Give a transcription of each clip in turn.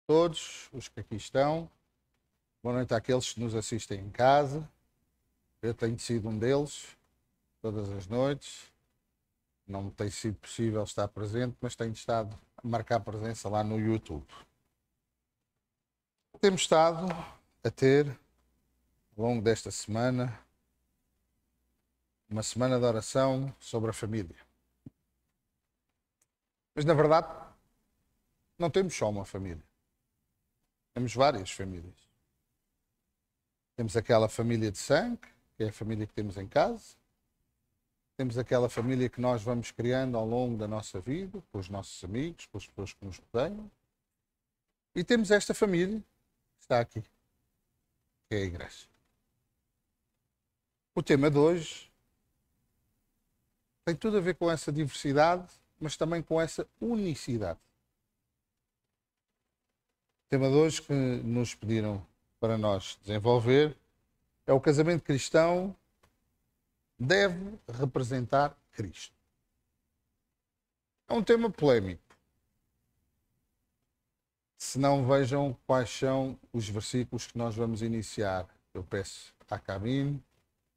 Todos os que aqui estão. Boa noite àqueles que nos assistem em casa. Eu tenho sido um deles todas as noites. Não me tem sido possível estar presente, mas tenho estado a marcar presença lá no YouTube. Temos estado a ter, ao longo desta semana, uma semana de oração sobre a família. Mas, na verdade, não temos só uma família. Temos várias famílias. Temos aquela família de sangue, que é a família que temos em casa. Temos aquela família que nós vamos criando ao longo da nossa vida, com os nossos amigos, com as pessoas que nos rodeiam. E temos esta família que está aqui, que é a igreja. O tema de hoje tem tudo a ver com essa diversidade, mas também com essa unicidade. O tema de hoje que nos pediram para nós desenvolver é: o casamento cristão deve representar Cristo. É um tema polémico. Se não, vejam quais são os versículos que nós vamos iniciar. Eu peço à cabine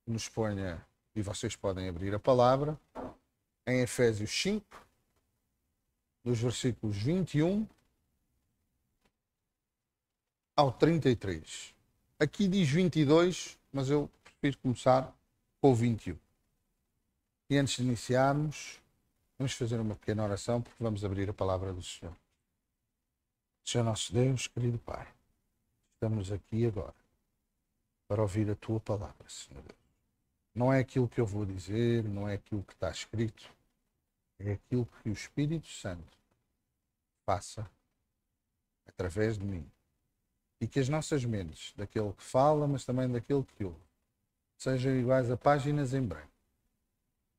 que nos ponha, e vocês podem abrir a palavra, em Efésios 5, dos versículos 21 ao 33. Aqui diz 22, mas eu prefiro começar com o 21. E antes de iniciarmos, vamos fazer uma pequena oração, porque vamos abrir a palavra do Senhor. Senhor nosso Deus, querido Pai, estamos aqui agora para ouvir a Tua palavra, Senhor Deus. Não é aquilo que eu vou dizer, não é aquilo que está escrito, é aquilo que o Espírito Santo faça através de mim. E que as nossas mentes, daquele que fala, mas também daquele que ouve, sejam iguais a páginas em branco,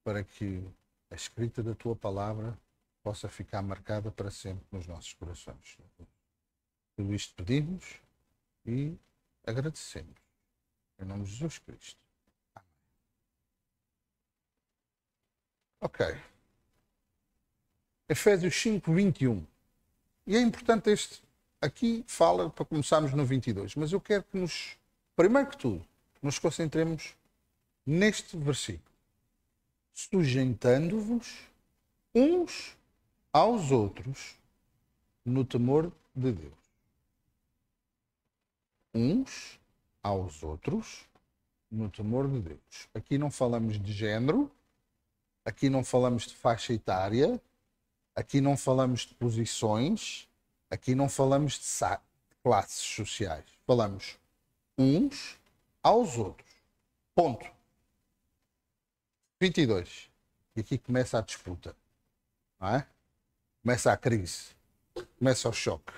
para que a escrita da Tua palavra possa ficar marcada para sempre nos nossos corações. Tudo isto pedimos e agradecemos. Em nome de Jesus Cristo. Amém. Ok. Efésios 5, 21. E é importante este... Aqui fala para começarmos no 22, mas eu quero que primeiro que tudo, nos concentremos neste versículo. Sujeitando-vos uns aos outros no temor de Deus. Uns aos outros no temor de Deus. Aqui não falamos de género, aqui não falamos de faixa etária, aqui não falamos de posições, aqui não falamos de classes sociais. Falamos uns aos outros. Ponto. 22. E aqui começa a disputa. Não é? Começa a crise. Começa o choque.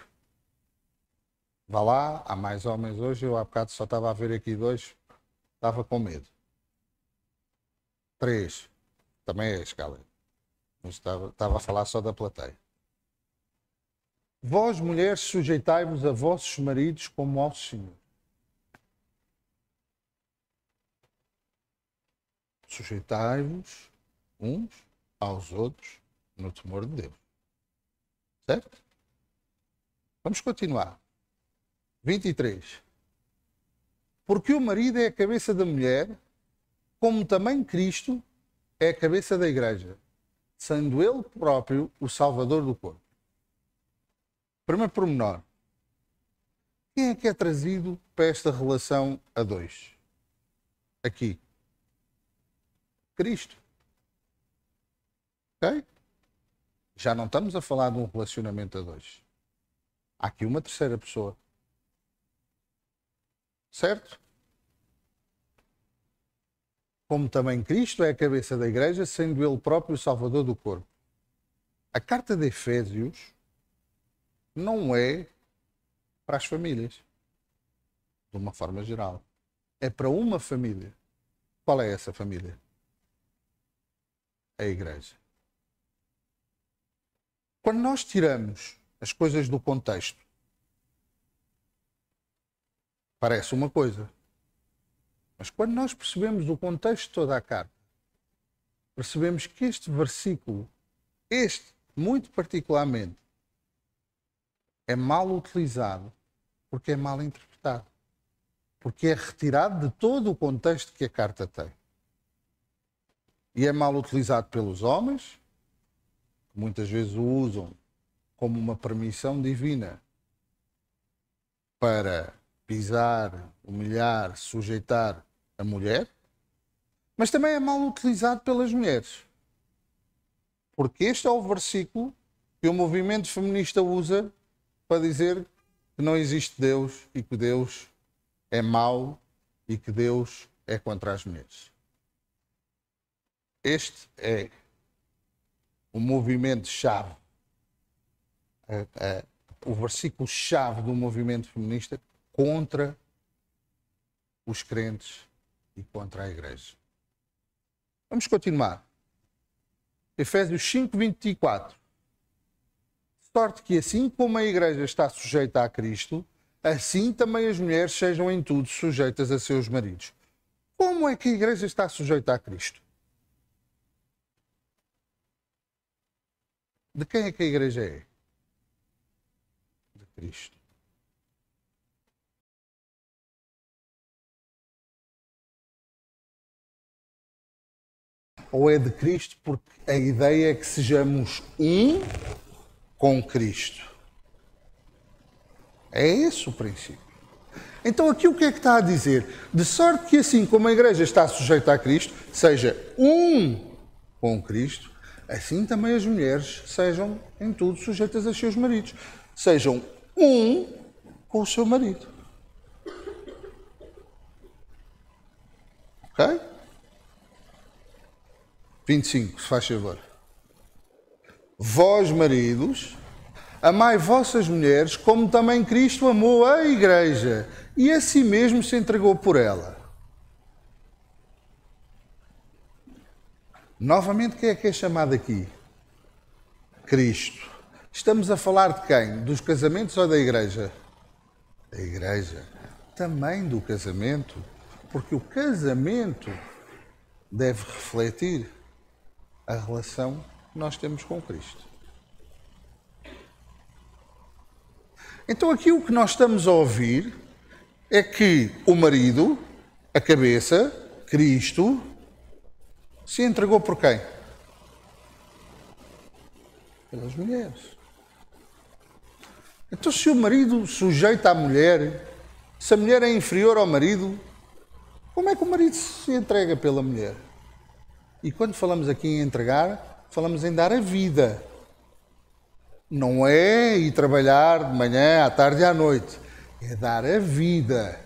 Vá lá, há mais homens hoje. Eu há bocado só estava a ver aqui 2. Estava com medo. 3. Também é a escala. Mas estava a falar só da plateia. Vós, mulheres, sujeitai-vos a vossos maridos como ao Senhor. Sujeitai-vos uns aos outros no temor de Deus. Certo? Vamos continuar. 23. Porque o marido é a cabeça da mulher, como também Cristo é a cabeça da igreja, sendo ele próprio o salvador do corpo. Primeiro pormenor. Quem é trazido para esta relação a dois? Aqui. Cristo. Ok? Já não estamos a falar de um relacionamento a dois. Há aqui uma terceira pessoa. Certo? Como também Cristo é a cabeça da igreja, sendo ele próprio o salvador do corpo. A carta de Efésios não é para as famílias, de uma forma geral. É para uma família. Qual é essa família? A igreja. Quando nós tiramos as coisas do contexto, parece uma coisa. Mas quando nós percebemos o contexto de toda a carta, percebemos que este versículo, muito particularmente, é mal utilizado porque é mal interpretado. Porque é retirado de todo o contexto que a carta tem. E é mal utilizado pelos homens, que muitas vezes o usam como uma permissão divina para pisar, humilhar, sujeitar a mulher, mas também é mal utilizado pelas mulheres. Porque este é o versículo que o movimento feminista usa para dizer que não existe Deus e que Deus é mau e que Deus é contra as mulheres. Este é o movimento-chave, o versículo-chave do movimento feminista contra os crentes e contra a Igreja. Vamos continuar. Efésios 5, 24. Sorte que assim como a Igreja está sujeita a Cristo, assim também as mulheres sejam em tudo sujeitas a seus maridos. Como é que a Igreja está sujeita a Cristo? De quem é que a Igreja é? De Cristo. Ou é de Cristo porque a ideia é que sejamos um com Cristo. É esse o princípio. Então aqui o que é que está a dizer? De sorte que assim como a Igreja está sujeita a Cristo, seja um com Cristo, assim também as mulheres sejam em tudo sujeitas a seus maridos. Sejam um com o seu marido. Ok? 25, se faz favor. Vós, maridos, amai vossas mulheres, como também Cristo amou a Igreja e a si mesmo se entregou por ela. Novamente, quem é chamado aqui? Cristo. Estamos a falar de quem? Dos casamentos ou da Igreja? Da Igreja. Também do casamento, porque o casamento deve refletir a relação que nós temos com Cristo. Então aqui o que nós estamos a ouvir é que o marido, a cabeça, Cristo, se entregou por quem? Pelas mulheres. Então se o marido sujeita a mulher, se a mulher é inferior ao marido, como é que o marido se entrega pela mulher? E quando falamos aqui em entregar, falamos em dar a vida. Não é ir trabalhar de manhã, à tarde e à noite. É dar a vida.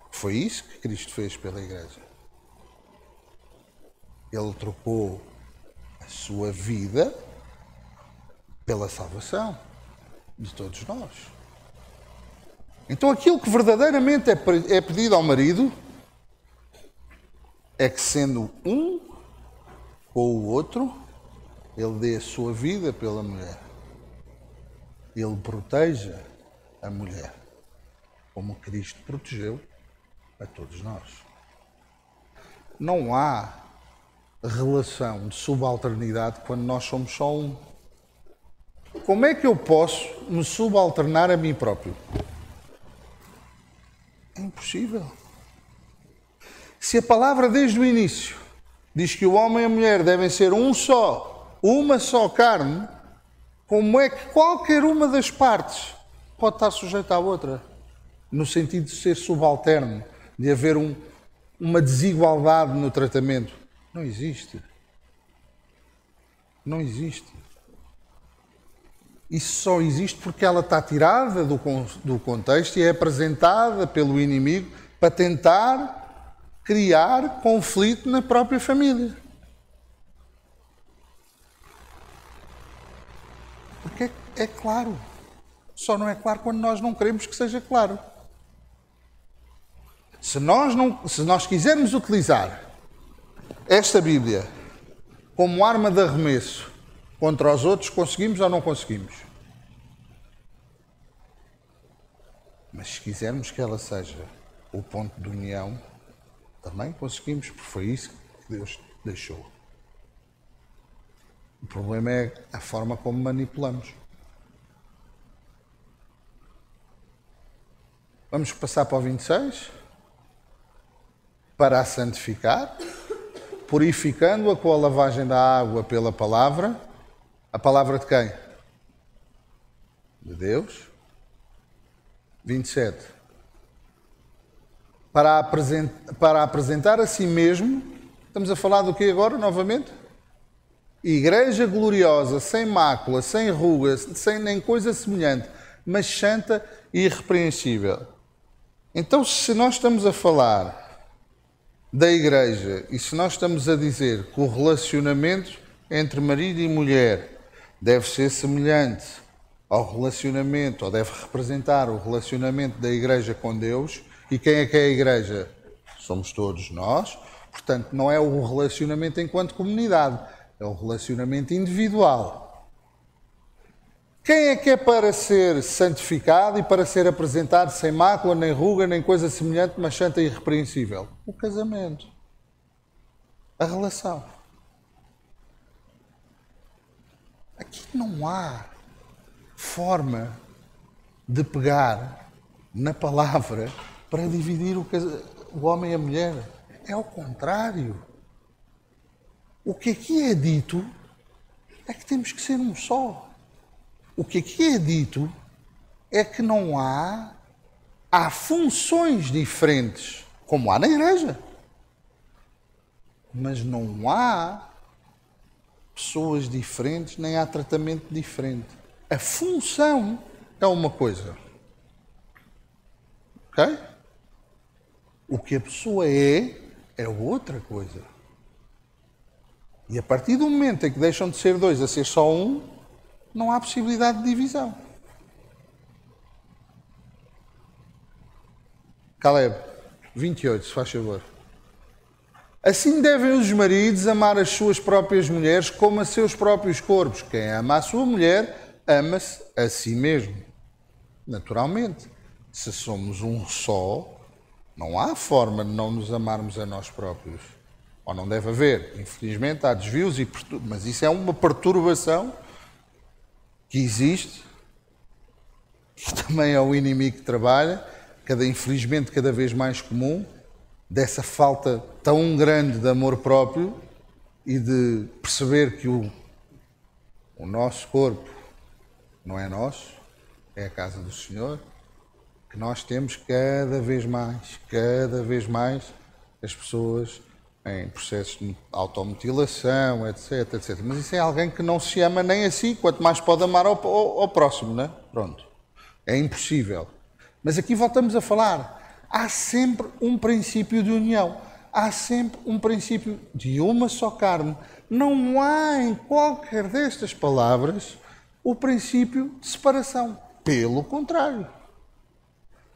Foi isso que Cristo fez pela Igreja. Ele trocou a sua vida pela salvação de todos nós. Então aquilo que verdadeiramente é pedido ao marido é que, sendo um com o outro, ele dê a sua vida pela mulher. Ele proteja a mulher, como Cristo protegeu a todos nós. Não há relação de subalternidade quando nós somos só um. Como é que eu posso me subalternar a mim próprio? É impossível. Se a palavra desde o início diz que o homem e a mulher devem ser um só, uma só carne, como é que qualquer uma das partes pode estar sujeita à outra? No sentido de ser subalterno, de haver uma desigualdade no tratamento. Não existe. Não existe. Isso só existe porque ela está tirada do contexto e é apresentada pelo inimigo para tentar criar conflito na própria família. Porque é claro. Só não é claro quando nós não queremos que seja claro. Se nós quisermos utilizar esta Bíblia como arma de arremesso contra os outros, conseguimos ou não conseguimos? Mas se quisermos que ela seja o ponto de união, também conseguimos, porque foi isso que Deus deixou. O problema é a forma como manipulamos. Vamos passar para o 26. Para a santificar, purificando-a com a lavagem da água pela palavra. A palavra de quem? De Deus. 27. Para apresentar a si mesmo, estamos a falar do que agora, novamente? Igreja gloriosa, sem mácula, sem rugas, sem nem coisa semelhante, mas santa e irrepreensível. Então, se nós estamos a falar da igreja e se nós estamos a dizer que o relacionamento entre marido e mulher deve ser semelhante ao relacionamento, ou deve representar o relacionamento da igreja com Deus, e quem é a igreja? Somos todos nós. Portanto, não é o relacionamento enquanto comunidade, é o relacionamento individual. Quem é para ser santificado e para ser apresentado sem mácula, nem ruga, nem coisa semelhante, mas santa e irrepreensível? O casamento. A relação. Aqui não há forma de pegar na palavra para dividir o homem e a mulher. É ao contrário. O que aqui é dito é que temos que ser um só. O que aqui é dito é que não há funções diferentes, como há na igreja. Mas não há pessoas diferentes, nem há tratamento diferente. A função é uma coisa. Ok? O que a pessoa é outra coisa. E a partir do momento em que deixam de ser dois a ser só um, não há possibilidade de divisão. Caleb, 28, se faz favor. Assim devem os maridos amar as suas próprias mulheres como a seus próprios corpos. Quem ama a sua mulher, ama-se a si mesmo. Naturalmente, se somos um só, não há forma de não nos amarmos a nós próprios. Ou não deve haver. Infelizmente há desvios, mas isso é uma perturbação que existe, que também é o inimigo que trabalha, infelizmente cada vez mais comum, dessa falta tão grande de amor próprio e de perceber que o nosso corpo não é nosso, é a casa do Senhor, que nós temos cada vez mais as pessoas em processos de automutilação, etc, etc. Mas isso é alguém que não se ama nem a si, quanto mais pode amar ao próximo, não é? Pronto. É impossível. Mas aqui voltamos a falar. Há sempre um princípio de união. Há sempre um princípio de uma só carne. Não há em qualquer destas palavras o princípio de separação. Pelo contrário.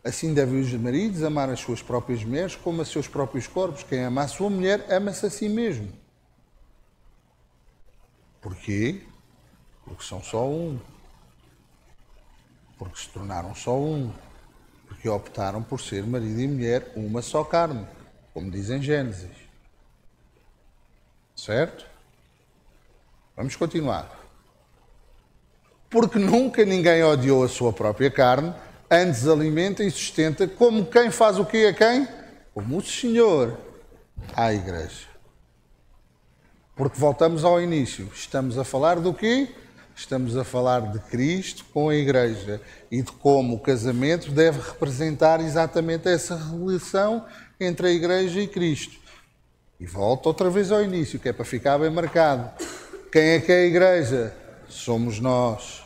Assim devem os maridos amar as suas próprias mulheres como a seus próprios corpos. Quem ama a sua mulher, ama-se a si mesmo. Porquê? Porque são só um. Porque se tornaram só um. Porque optaram por ser marido e mulher uma só carne, como diz em Gênesis. Certo? Vamos continuar. Porque nunca ninguém odiou a sua própria carne, antes alimenta e sustenta, como quem faz o quê a quem? Como o Senhor à igreja. Porque voltamos ao início. Estamos a falar do quê? Estamos a falar de Cristo com a igreja e de como o casamento deve representar exatamente essa relação entre a igreja e Cristo. E volto outra vez ao início, que é para ficar bem marcado. Quem é a igreja? Somos nós.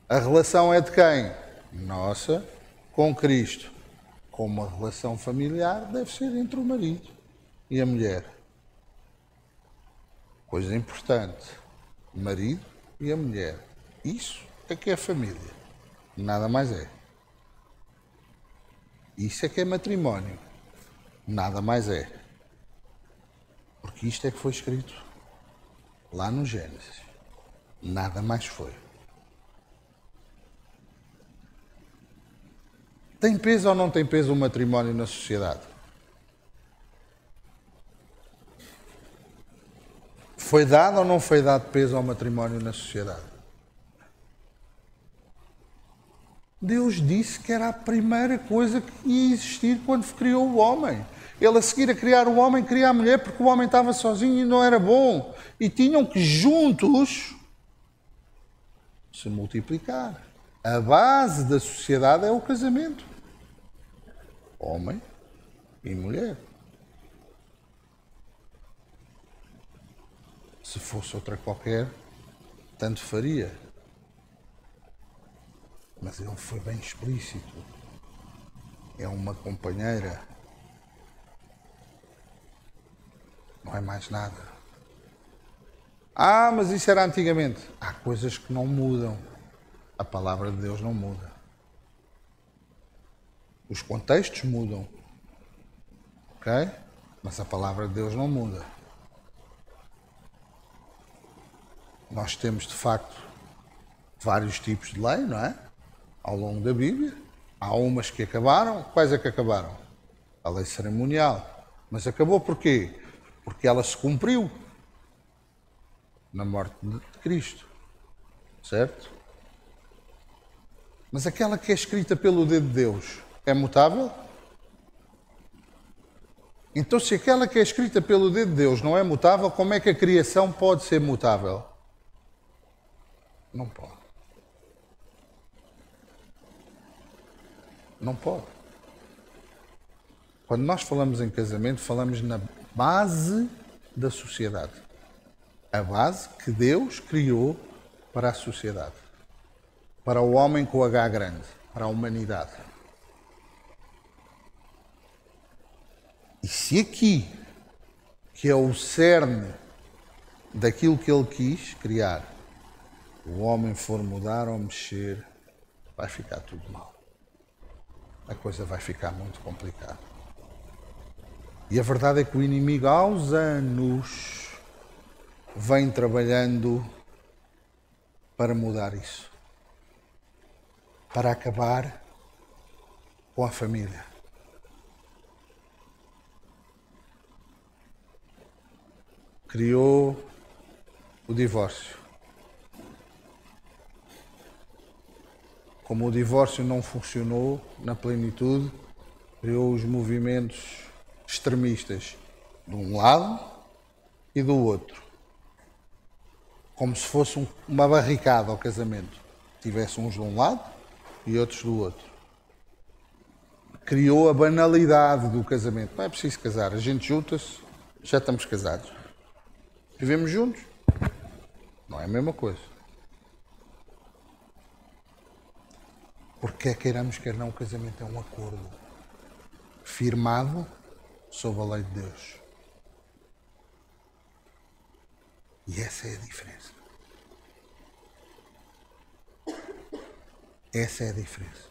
A relação é de quem? Nossa, com Cristo. Como a relação familiar deve ser entre o marido e a mulher. Coisa importante. O marido e a mulher. Isso é que é família. Nada mais é. Isso é que é matrimónio. Nada mais é. Porque isto é que foi escrito lá no Gênesis. Nada mais foi. Tem peso ou não tem peso o matrimónio na sociedade? Foi dado ou não foi dado peso ao matrimónio na sociedade? Deus disse que era a primeira coisa que ia existir quando criou o homem. Ele, a seguir a criar o homem, cria a mulher, porque o homem estava sozinho e não era bom. E tinham que juntos se multiplicar. A base da sociedade é o casamento. Homem e mulher. Se fosse outra qualquer, tanto faria. Mas ele foi bem explícito. É uma companheira. Não é mais nada. Ah, mas isso era antigamente. Há coisas que não mudam. A palavra de Deus não muda. Os contextos mudam. Ok? Mas a palavra de Deus não muda. Nós temos, de facto, vários tipos de lei, não é? Ao longo da Bíblia. Há umas que acabaram. Quais é que acabaram? A lei cerimonial. Mas acabou porquê? Porque ela se cumpriu na morte de Cristo. Certo? Mas aquela que é escrita pelo dedo de Deus é mutável? Então, se aquela que é escrita pelo dedo de Deus não é mutável, como é que a criação pode ser mutável? Não pode. Não pode. Quando nós falamos em casamento, falamos na base da sociedade. A base que Deus criou para a sociedade. Para o homem com H grande. Para a humanidade. E se aqui, que é o cerne daquilo que ele quis criar, o homem for mudar ou mexer, vai ficar tudo mal. A coisa vai ficar muito complicada. E a verdade é que o inimigo, aos anos, vem trabalhando para mudar isso. Para acabar com a família. Criou o divórcio. Como o divórcio não funcionou na plenitude, criou os movimentos extremistas de um lado e do outro. Como se fosse uma barricada ao casamento. Tivesse uns de um lado e outros do outro. Criou a banalidade do casamento. Não é preciso casar, a gente junta-se, já estamos casados. Vivemos juntos. Não é a mesma coisa. Porque queiramos, quer não, o casamento é um acordo firmado sob a lei de Deus. E essa é a diferença. Essa é a diferença.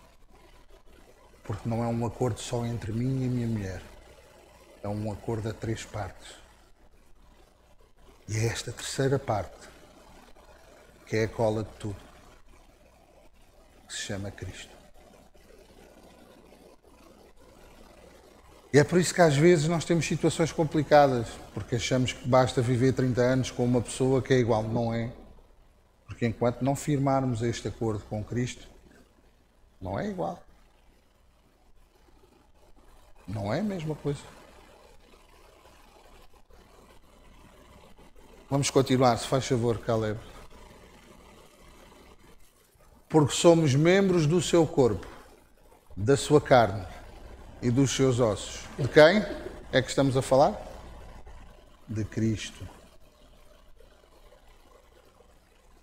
Porque não é um acordo só entre mim e a minha mulher. É um acordo a 3 partes. E é esta terceira parte que é a cola de tudo. Que se chama Cristo. E é por isso que às vezes nós temos situações complicadas. Porque achamos que basta viver 30 anos com uma pessoa que é igual. Não é. Porque enquanto não firmarmos este acordo com Cristo, não é igual. Não é a mesma coisa. Vamos continuar, se faz favor, Caleb. Porque somos membros do seu corpo, da sua carne e dos seus ossos. De quem é que estamos a falar? De Cristo.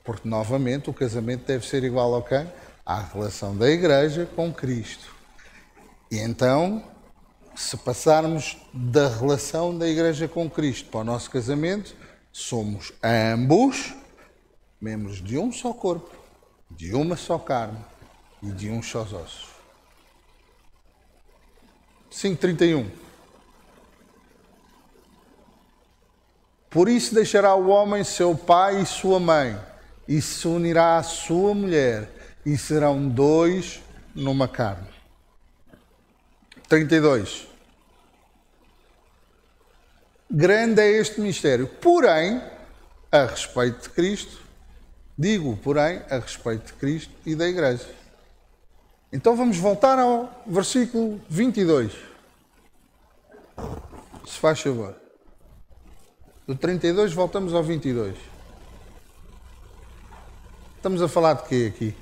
Porque, novamente, o casamento deve ser igual ao quem? À relação da Igreja com Cristo. E então, se passarmos da relação da Igreja com Cristo para o nosso casamento, somos ambos membros de um só corpo, de uma só carne e de um só ossos. 5:31. Por isso deixará o homem seu pai e sua mãe, e se unirá à sua mulher, e serão 2 numa carne. 32. Grande é este mistério, porém, a respeito de Cristo, digo, porém, a respeito de Cristo e da Igreja. Então vamos voltar ao versículo 22. Se faz favor. Do 32 voltamos ao 22. Estamos a falar de quê aqui?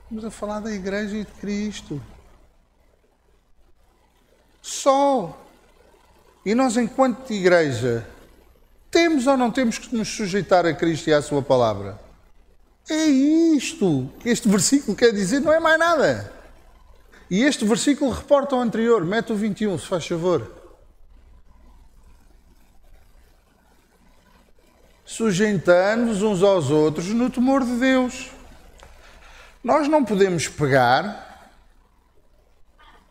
Estamos a falar da Igreja e de Cristo. Só. E nós, enquanto igreja, temos ou não temos que nos sujeitar a Cristo e à sua palavra? É isto que este versículo quer dizer, não é mais nada. E este versículo reporta ao anterior. Mete o 21, se faz favor. Sujeitando-vos uns aos outros no temor de Deus. Nós não podemos pegar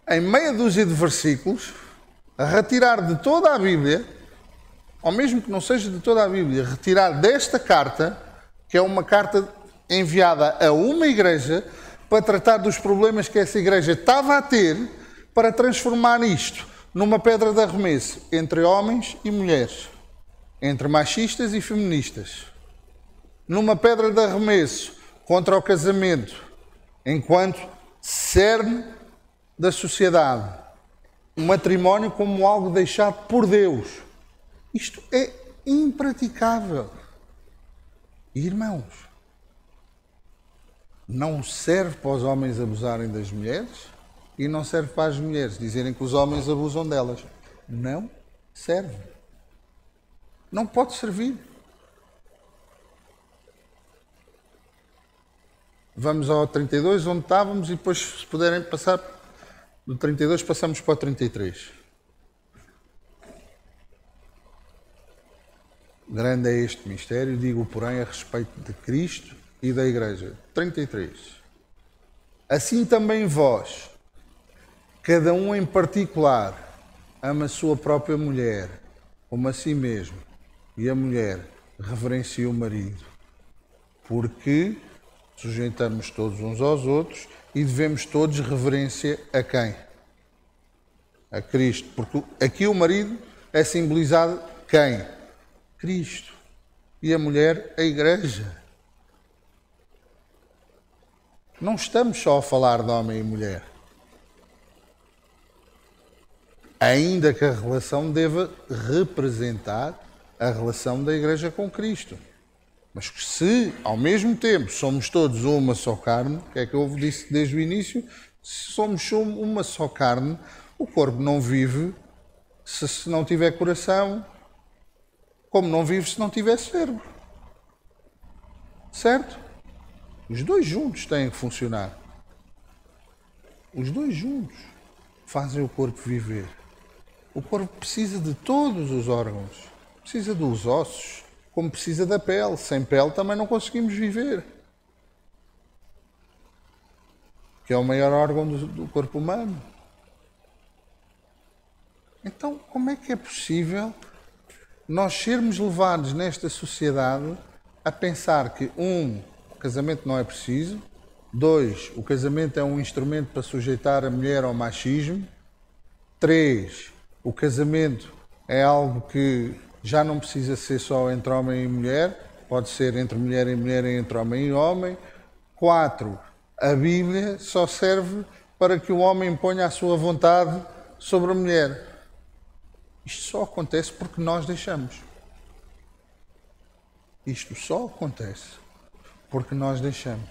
em meia dúzia de versículos, a retirar de toda a Bíblia, ou mesmo que não seja de toda a Bíblia, retirar desta carta, que é uma carta enviada a uma igreja, para tratar dos problemas que essa igreja estava a ter, para transformar isto numa pedra de arremesso entre homens e mulheres, entre machistas e feministas, numa pedra de arremesso contra o casamento, enquanto cerne da sociedade, o matrimónio como algo deixado por Deus. Isto é impraticável. Irmãos, não serve para os homens abusarem das mulheres e não serve para as mulheres dizerem que os homens abusam delas. Não serve. Não pode servir. Vamos ao 32, onde estávamos, e depois, se puderem passar do 32, passamos para o 33. Grande é este mistério, digo, porém, a respeito de Cristo e da Igreja. 33. Assim também vós, cada um em particular, ama a sua própria mulher, como a si mesmo, e a mulher reverencia o marido, porque sujeitamos todos uns aos outros e devemos todos reverência a quem? A Cristo. Porque aqui o marido é simbolizado quem? Cristo. E a mulher, a Igreja. Não estamos só a falar de homem e mulher. Ainda que a relação deva representar a relação da Igreja com Cristo. Mas se, ao mesmo tempo, somos todos uma só carne, que é que eu disse desde o início, se somos uma só carne, o corpo não vive se não tiver coração, como não vive se não tiver cérebro. Certo? Os dois juntos têm que funcionar. Os dois juntos fazem o corpo viver. O corpo precisa de todos os órgãos, precisa dos ossos, como precisa da pele. Sem pele também não conseguimos viver. Que é o maior órgão do corpo humano. Então, como é que é possível nós sermos levados nesta sociedade a pensar que, o casamento não é preciso, 2, o casamento é um instrumento para sujeitar a mulher ao machismo, 3, o casamento é algo que já não precisa ser só entre homem e mulher, pode ser entre mulher e mulher e entre homem e homem. 4, a Bíblia só serve para que o homem ponha a sua vontade sobre a mulher. Isto só acontece porque nós deixamos. Isto só acontece porque nós deixamos.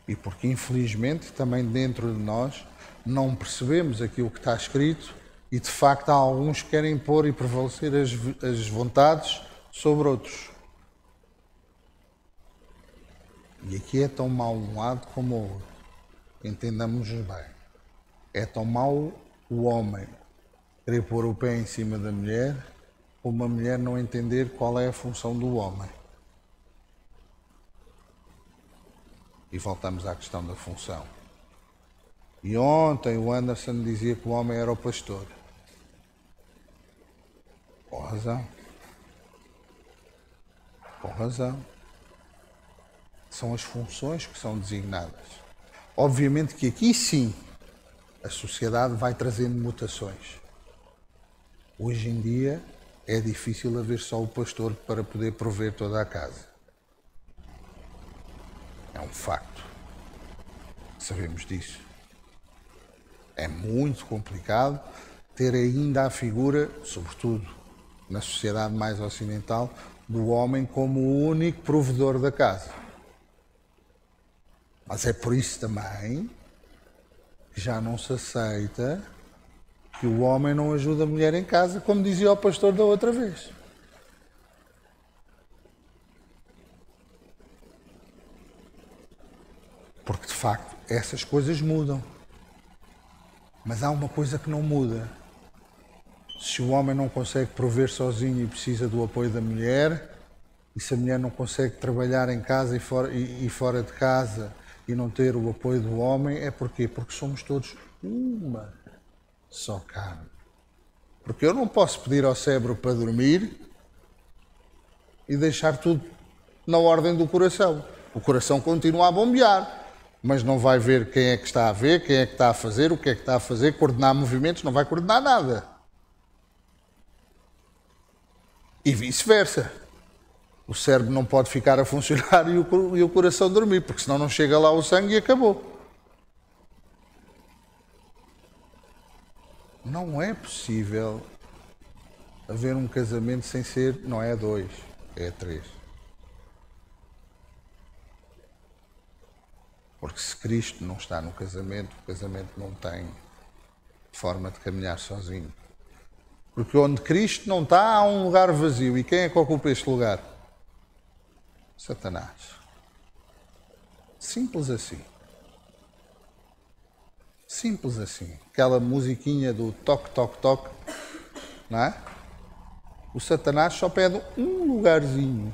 E porque, infelizmente, também dentro de nós não percebemos aquilo que está escrito e, de facto, há alguns que querem pôr e prevalecer as vontades sobre outros. E aqui é tão mau um lado como o outro. Entendamos-nos bem. É tão mau o homem querer pôr o pé em cima da mulher, como a mulher não entender qual é a função do homem. E voltamos à questão da função. E ontem o Anderson dizia que o homem era o pastor. Com razão. Com razão. São as funções que são designadas. Obviamente que aqui sim a sociedade vai trazendo mutações. Hoje em dia é difícil haver só o pastor para poder prover toda a casa. É um facto. Sabemos disso. É muito complicado ter ainda a figura, sobretudo na sociedade mais ocidental, do homem como o único provedor da casa. Mas é por isso também que já não se aceita que o homem não ajuda a mulher em casa, como dizia o pastor da outra vez. Porque de facto essas coisas mudam. Mas há uma coisa que não muda. Se o homem não consegue prover sozinho e precisa do apoio da mulher, e se a mulher não consegue trabalhar em casa e fora de casa e não ter o apoio do homem, é porquê? Porque somos todos uma só carne. Porque eu não posso pedir ao cérebro para dormir e deixar tudo na ordem do coração. O coração continua a bombear, mas não vai ver quem é que está a ver, quem é que está a fazer, o que é que está a fazer, coordenar movimentos, não vai coordenar nada. E vice-versa. O cérebro não pode ficar a funcionar e o coração dormir, porque senão não chega lá o sangue e acabou. Não é possível haver um casamento sem ser, não é a dois, é a três. Porque se Cristo não está no casamento, o casamento não tem forma de caminhar sozinho. Porque onde Cristo não está, há um lugar vazio. E quem é que ocupa este lugar? Satanás. Simples assim. Simples assim. Aquela musiquinha do toque, toque, toque, não é? O Satanás só pede um lugarzinho,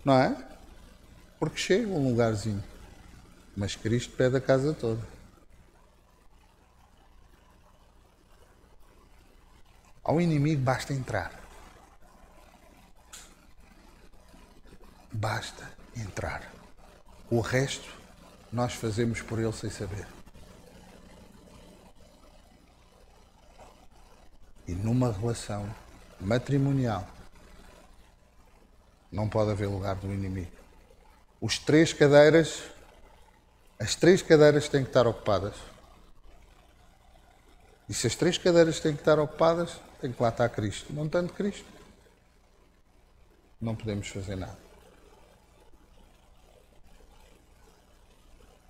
não é? Porque chega um lugarzinho. Mas Cristo pede a casa toda. Ao inimigo basta entrar. Basta entrar. O resto nós fazemos por ele sem saber. E numa relação matrimonial não pode haver lugar do inimigo. As três cadeiras têm que estar ocupadas. E se as três cadeiras têm que estar ocupadas, tem que lá estar Cristo. Não tanto Cristo, não podemos fazer nada.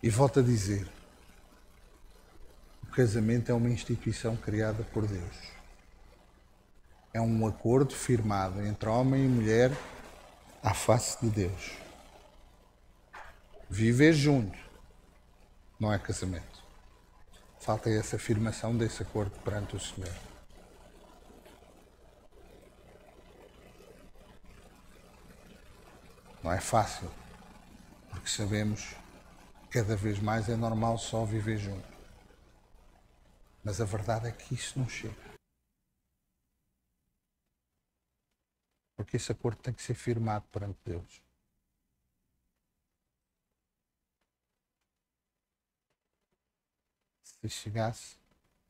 E volto a dizer, o casamento é uma instituição criada por Deus. É um acordo firmado entre homem e mulher à face de Deus. Viver junto não é casamento. Falta essa afirmação desse acordo perante o Senhor. Não é fácil, porque sabemos que cada vez mais é normal só viver junto. Mas a verdade é que isso não chega. Porque esse acordo tem que ser firmado perante Deus. Se chegasse,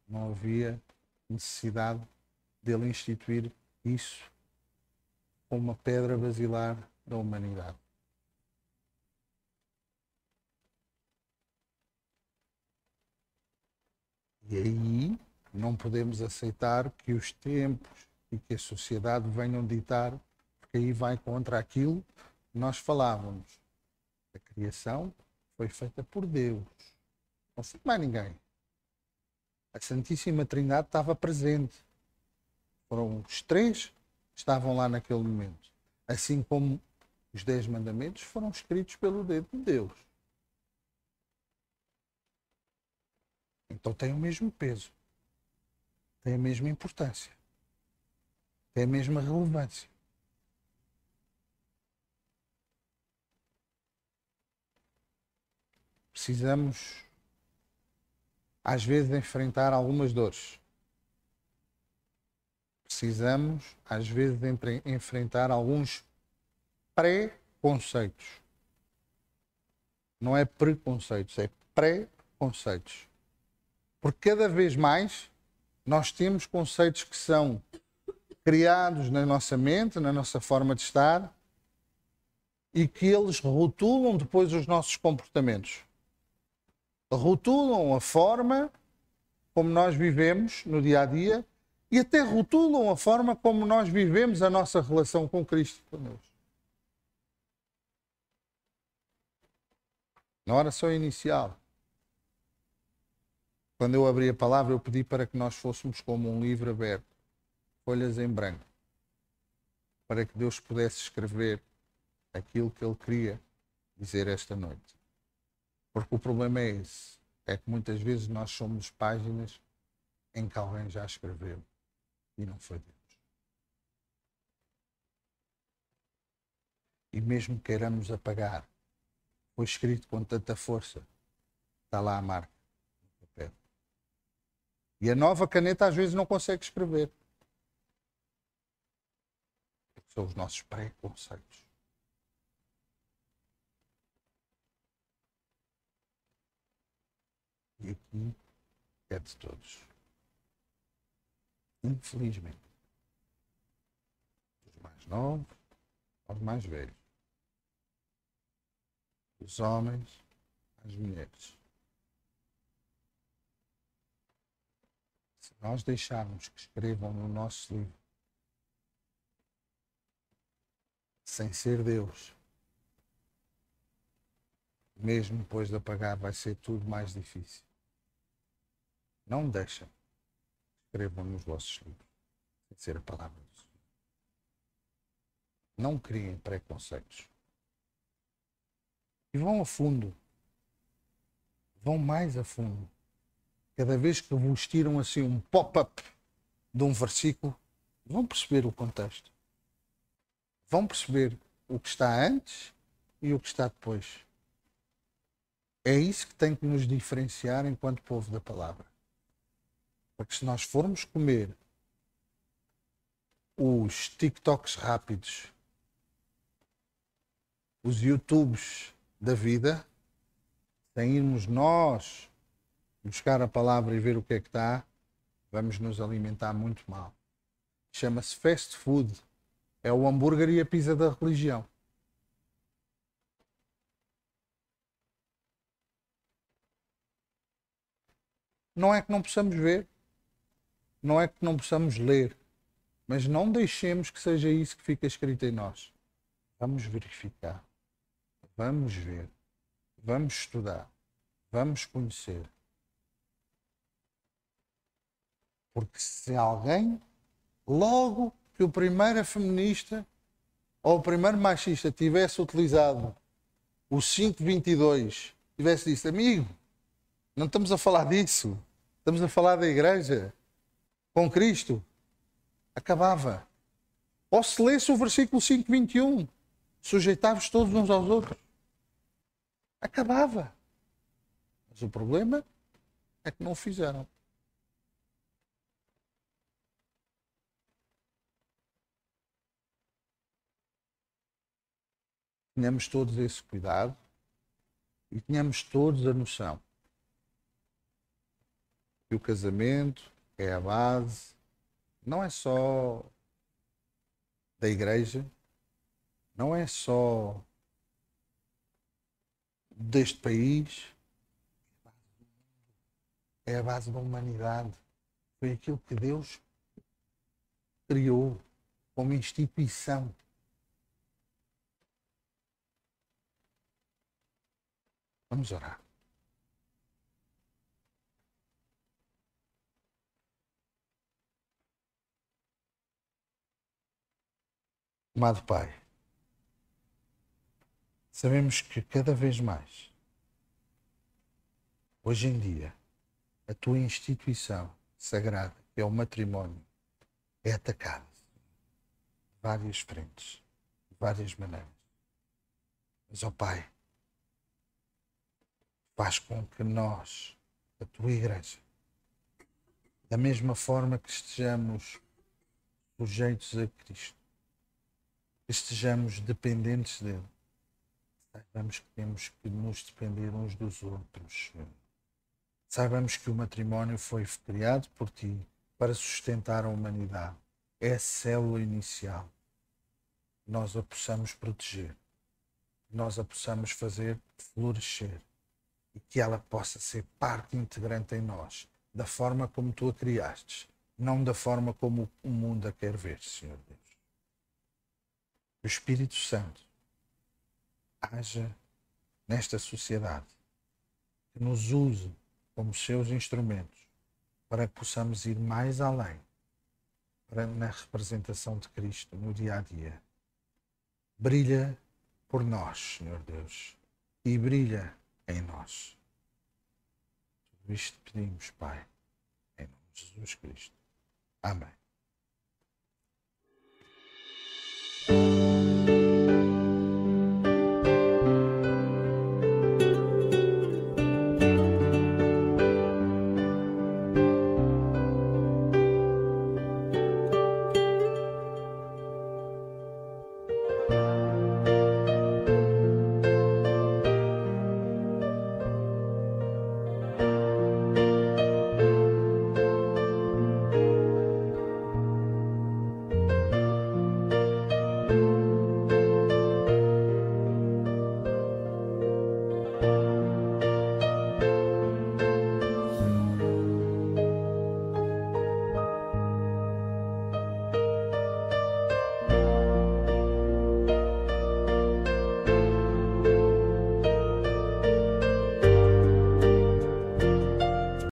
não havia necessidade dele instituir isso como uma pedra basilar da humanidade. E aí não podemos aceitar que os tempos e que a sociedade venham ditar, porque aí vai contra aquilo que nós falávamos. A criação foi feita por Deus. Não foi mais ninguém. A Santíssima Trindade estava presente. Foram os três que estavam lá naquele momento. Assim como os 10 mandamentos foram escritos pelo dedo de Deus. Então tem o mesmo peso. Tem a mesma importância. Tem a mesma relevância. Precisamos, às vezes, enfrentar algumas dores. Precisamos, às vezes, enfrentar alguns preconceitos. Não é preconceitos, é pré-conceitos. Porque cada vez mais nós temos conceitos que são criados na nossa mente, na nossa forma de estar, e que eles rotulam depois os nossos comportamentos. Rotulam a forma como nós vivemos no dia a dia e até rotulam a forma como nós vivemos a nossa relação com Cristo, com Deus. Na oração inicial, quando eu abri a palavra, eu pedi para que nós fôssemos como um livro aberto, folhas em branco, para que Deus pudesse escrever aquilo que Ele queria dizer esta noite. Porque o problema é esse, é que muitas vezes nós somos páginas em que alguém já escreveu e não foi Deus. E mesmo que queiramos apagar, foi escrito com tanta força, está lá a marca no papel. E a nova caneta às vezes não consegue escrever. São os nossos preconceitos. E aqui é de todos. Infelizmente. Dos mais novos aos mais velhos. Dos homens às mulheres. Se nós deixarmos que escrevam no nosso livro, sem ser Deus, mesmo depois de apagar, vai ser tudo mais difícil. Não deixem que escrevam nos vossos livros, sem ser a palavra de Deus. Não criem preconceitos. E vão a fundo. Vão mais a fundo. Cada vez que vos tiram assim um pop-up de um versículo, vão perceber o contexto. Vão perceber o que está antes e o que está depois. É isso que tem que nos diferenciar enquanto povo da palavra. Porque se nós formos comer os TikToks rápidos, os YouTubes da vida, sem irmos nós buscar a palavra e ver o que é que está, vamos nos alimentar muito mal. Chama-se fast food. É o hambúrguer e a pizza da religião. Não é que não possamos ver, não é que não possamos ler, mas não deixemos que seja isso que fica escrito em nós. Vamos verificar, vamos ver, vamos estudar, vamos conhecer. Porque se alguém, logo que o primeiro feminista ou o primeiro machista tivesse utilizado o 5:22, tivesse dito, amigo, não estamos a falar disso, estamos a falar da igreja, com Cristo, acabava. Ou se lesse o versículo 5:21, sujeitavos todos uns aos outros, acabava. Mas o problema é que não o fizeram. Tenhamos todos esse cuidado e tenhamos todos a noção que o casamento é a base, não é só da igreja, não é só deste país, é a base da humanidade. Foi aquilo que Deus criou como instituição. Vamos orar. Amado Pai, sabemos que cada vez mais, hoje em dia, a tua instituição sagrada, que é o matrimónio, é atacada de várias frentes, de várias maneiras. Mas, ó Pai, faz com que nós, a tua igreja, da mesma forma que estejamos sujeitos a Cristo, que estejamos dependentes dele, saibamos que temos que nos depender uns dos outros. Saibamos que o matrimónio foi criado por ti para sustentar a humanidade. é a célula inicial. Nós a possamos proteger, nós a possamos fazer florescer e que ela possa ser parte integrante em nós, da forma como tu a criastes, não da forma como o mundo a quer ver, Senhor Deus. O Espírito Santo haja nesta sociedade, que nos use como seus instrumentos para que possamos ir mais além na representação de Cristo no dia a dia. Brilha por nós, Senhor Deus, e brilha em nós. Tudo isto pedimos, Pai, em nome de Jesus Cristo. Amém.